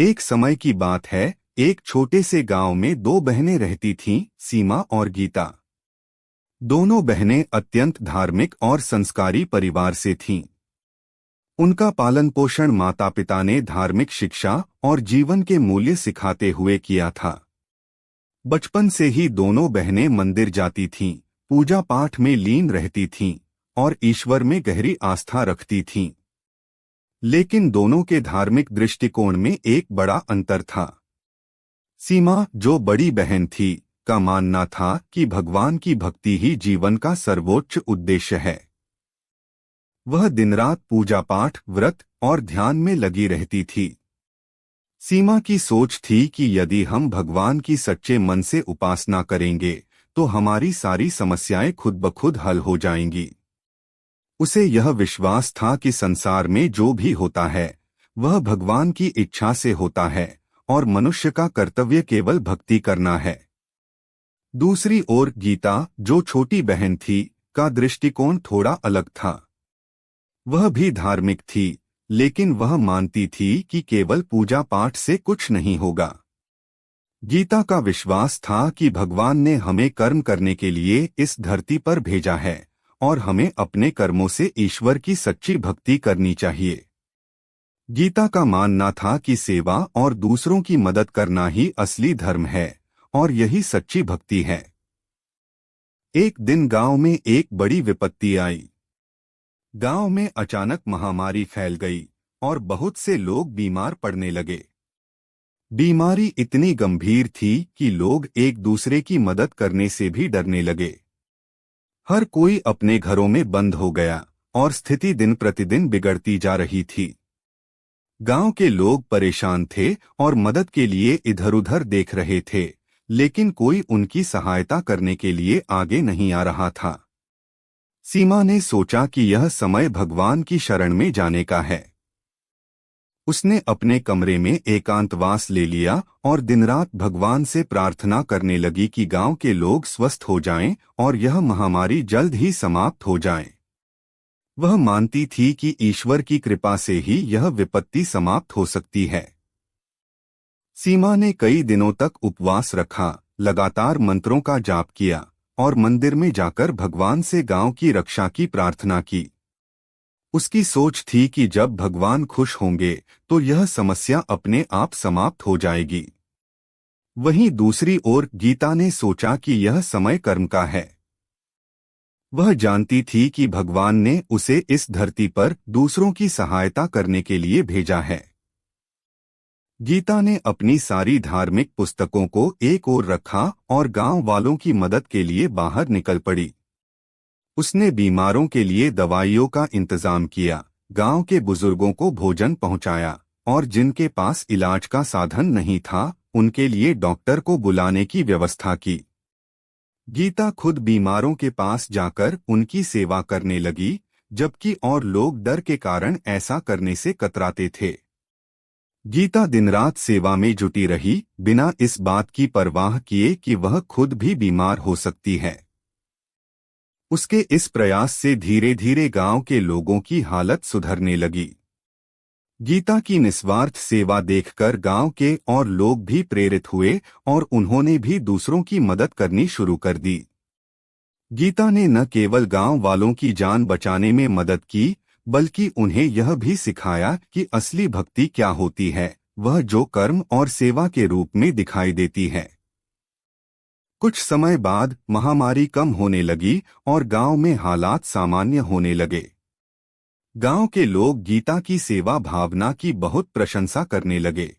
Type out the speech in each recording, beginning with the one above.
एक समय की बात है। एक छोटे से गांव में दो बहनें रहती थीं, सीमा और गीता। दोनों बहनें अत्यंत धार्मिक और संस्कारी परिवार से थीं। उनका पालन पोषण माता पिता ने धार्मिक शिक्षा और जीवन के मूल्य सिखाते हुए किया था। बचपन से ही दोनों बहनें मंदिर जाती थीं, पूजा पाठ में लीन रहती थीं और ईश्वर में गहरी आस्था रखती थीं। लेकिन दोनों के धार्मिक दृष्टिकोण में एक बड़ा अंतर था। सीमा, जो बड़ी बहन थी, का मानना था कि भगवान की भक्ति ही जीवन का सर्वोच्च उद्देश्य है। वह दिन रात पूजा पाठ, व्रत और ध्यान में लगी रहती थी। सीमा की सोच थी कि यदि हम भगवान की सच्चे मन से उपासना करेंगे तो हमारी सारी समस्याएं खुद ब खुद हल हो जाएंगी। उसे यह विश्वास था कि संसार में जो भी होता है वह भगवान की इच्छा से होता है और मनुष्य का कर्तव्य केवल भक्ति करना है। दूसरी ओर गीता, जो छोटी बहन थी, का दृष्टिकोण थोड़ा अलग था। वह भी धार्मिक थी, लेकिन वह मानती थी कि केवल पूजा पाठ से कुछ नहीं होगा। गीता का विश्वास था कि भगवान ने हमें कर्म करने के लिए इस धरती पर भेजा है और हमें अपने कर्मों से ईश्वर की सच्ची भक्ति करनी चाहिए। गीता का मानना था कि सेवा और दूसरों की मदद करना ही असली धर्म है और यही सच्ची भक्ति है। एक दिन गांव में एक बड़ी विपत्ति आई। गांव में अचानक महामारी फैल गई और बहुत से लोग बीमार पड़ने लगे। बीमारी इतनी गंभीर थी कि लोग एक दूसरे की मदद करने से भी डरने लगे। हर कोई अपने घरों में बंद हो गया और स्थिति दिन प्रतिदिन बिगड़ती जा रही थी। गांव के लोग परेशान थे और मदद के लिए इधर-उधर देख रहे थे, लेकिन कोई उनकी सहायता करने के लिए आगे नहीं आ रहा था। सीमा ने सोचा कि यह समय भगवान की शरण में जाने का है। उसने अपने कमरे में एकांतवास ले लिया और दिन रात भगवान से प्रार्थना करने लगी कि गांव के लोग स्वस्थ हो जाएं और यह महामारी जल्द ही समाप्त हो जाए। वह मानती थी कि ईश्वर की कृपा से ही यह विपत्ति समाप्त हो सकती है। सीमा ने कई दिनों तक उपवास रखा, लगातार मंत्रों का जाप किया और मंदिर में जाकर भगवान से गांव की रक्षा की प्रार्थना की। उसकी सोच थी कि जब भगवान खुश होंगे तो यह समस्या अपने आप समाप्त हो जाएगी। वहीं दूसरी ओर गीता ने सोचा कि यह समय कर्म का है। वह जानती थी कि भगवान ने उसे इस धरती पर दूसरों की सहायता करने के लिए भेजा है। गीता ने अपनी सारी धार्मिक पुस्तकों को एक ओर रखा और गांव वालों की मदद के लिए बाहर निकल पड़ी। उसने बीमारों के लिए दवाइयों का इंतजाम किया, गांव के बुजुर्गों को भोजन पहुंचाया और जिनके पास इलाज का साधन नहीं था उनके लिए डॉक्टर को बुलाने की व्यवस्था की। गीता खुद बीमारों के पास जाकर उनकी सेवा करने लगी, जबकि और लोग डर के कारण ऐसा करने से कतराते थे। गीता दिन रात सेवा में जुटी रही, बिना इस बात की परवाह किए कि वह खुद भी बीमार हो सकती है। उसके इस प्रयास से धीरे धीरे गांव के लोगों की हालत सुधरने लगी। गीता की निस्वार्थ सेवा देखकर गांव के और लोग भी प्रेरित हुए और उन्होंने भी दूसरों की मदद करनी शुरू कर दी। गीता ने न केवल गांव वालों की जान बचाने में मदद की, बल्कि उन्हें यह भी सिखाया कि असली भक्ति क्या होती है, वह जो कर्म और सेवा के रूप में दिखाई देती है। कुछ समय बाद महामारी कम होने लगी और गांव में हालात सामान्य होने लगे। गांव के लोग गीता की सेवा भावना की बहुत प्रशंसा करने लगे।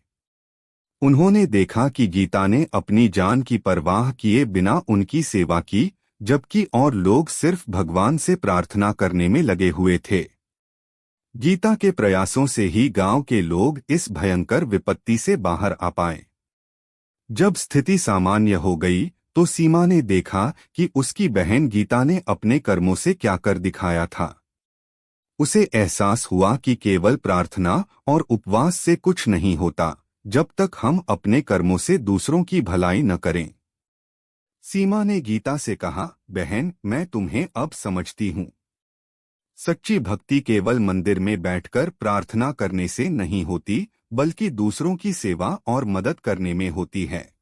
उन्होंने देखा कि गीता ने अपनी जान की परवाह किए बिना उनकी सेवा की, जबकि और लोग सिर्फ भगवान से प्रार्थना करने में लगे हुए थे। गीता के प्रयासों से ही गांव के लोग इस भयंकर विपत्ति से बाहर आ पाए। जब स्थिति सामान्य हो गई तो सीमा ने देखा कि उसकी बहन गीता ने अपने कर्मों से क्या कर दिखाया था। उसे एहसास हुआ कि केवल प्रार्थना और उपवास से कुछ नहीं होता, जब तक हम अपने कर्मों से दूसरों की भलाई न करें। सीमा ने गीता से कहा, बहन, मैं तुम्हें अब समझती हूँ। सच्ची भक्ति केवल मंदिर में बैठकर प्रार्थना करने से नहीं होती, बल्कि दूसरों की सेवा और मदद करने में होती है।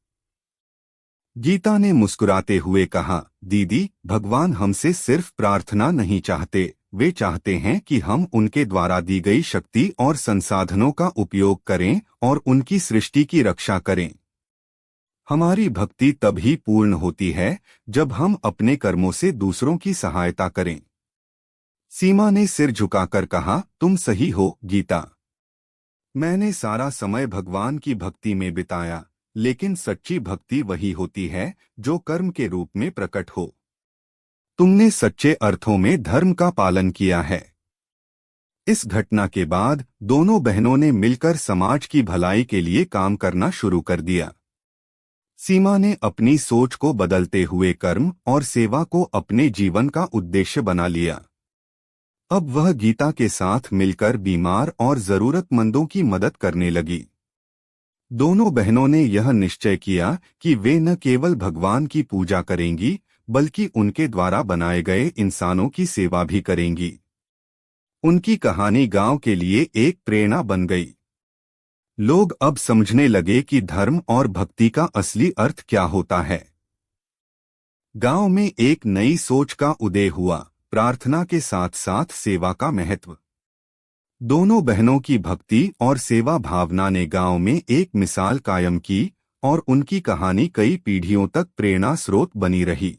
गीता ने मुस्कुराते हुए कहा, दीदी, भगवान हमसे सिर्फ प्रार्थना नहीं चाहते, वे चाहते हैं कि हम उनके द्वारा दी गई शक्ति और संसाधनों का उपयोग करें और उनकी सृष्टि की रक्षा करें। हमारी भक्ति तभी पूर्ण होती है जब हम अपने कर्मों से दूसरों की सहायता करें। सीमा ने सिर झुकाकर कहा, तुम सही हो गीता। मैंने सारा समय भगवान की भक्ति में बिताया, लेकिन सच्ची भक्ति वही होती है जो कर्म के रूप में प्रकट हो। तुमने सच्चे अर्थों में धर्म का पालन किया है। इस घटना के बाद दोनों बहनों ने मिलकर समाज की भलाई के लिए काम करना शुरू कर दिया। सीमा ने अपनी सोच को बदलते हुए कर्म और सेवा को अपने जीवन का उद्देश्य बना लिया। अब वह गीता के साथ मिलकर बीमार और जरूरतमंदों की मदद करने लगी। दोनों बहनों ने यह निश्चय किया कि वे न केवल भगवान की पूजा करेंगी, बल्कि उनके द्वारा बनाए गए इंसानों की सेवा भी करेंगी। उनकी कहानी गांव के लिए एक प्रेरणा बन गई। लोग अब समझने लगे कि धर्म और भक्ति का असली अर्थ क्या होता है। गांव में एक नई सोच का उदय हुआ, प्रार्थना के साथ साथ सेवा का महत्व। दोनों बहनों की भक्ति और सेवा भावना ने गांव में एक मिसाल कायम की और उनकी कहानी कई पीढ़ियों तक प्रेरणा स्रोत बनी रही।